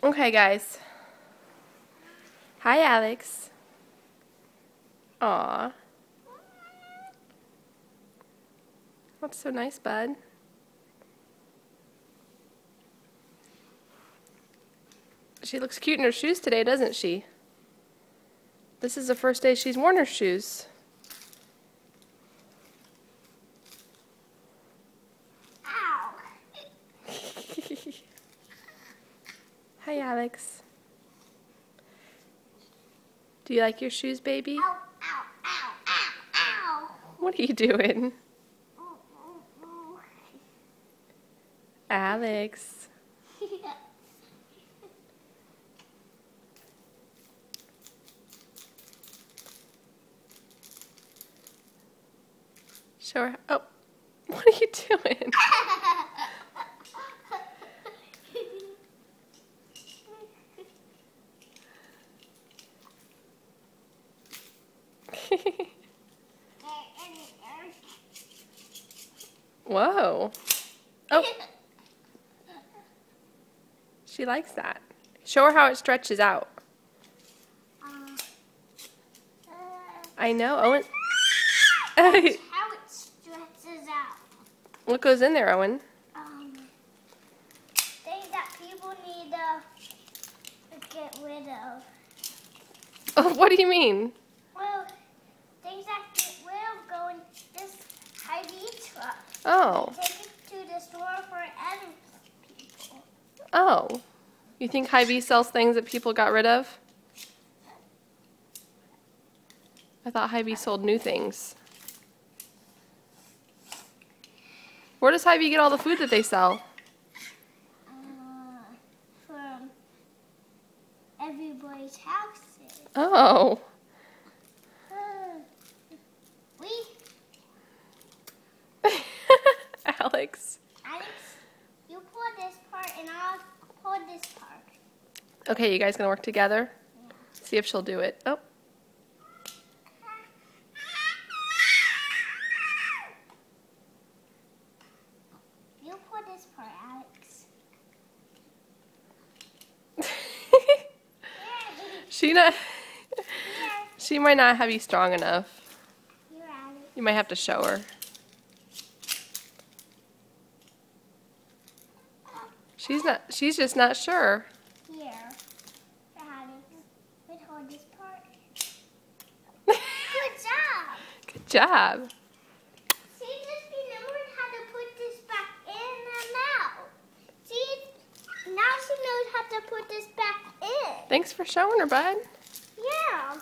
Okay, guys. Hi, Alex. Aw. That's so nice, bud. She looks cute in her shoes today, doesn't she? This is the first day she's worn her shoes. Ow. Hi, Alex. Do you like your shoes, baby? Ow, ow, ow, ow, ow. What are you doing? Ooh, ooh, ooh. Alex. Show her. Oh, what are you doing? Whoa. Oh. She likes that. Show her how it stretches out. I know, Owen. How it stretches out. What goes in there, Owen? Things that people need to get rid of. Oh, what do you mean? Well, things that get rid of go in this Hy-Vee truck. Oh. Take it to the store for other people. Oh. You think Hy-Vee sells things that people got rid of? I thought Hy-Vee sold new things. Where does Hy-Vee get all the food that they sell? From everybody's houses. Oh. We, Alex. Alex, you pull this part and I'll pull this part. Okay, you guys gonna work together? See if she'll do it. Oh. You pull this part, Alex. She might not have you strong enough. Here, Alex. You might have to show her. She's just not sure. Here, Alex. Let's hold this part. Good job. Good job. See, just remembered how to put this back in and out. See, now she knows how to put this back in. Thanks for showing her, bud. Yeah.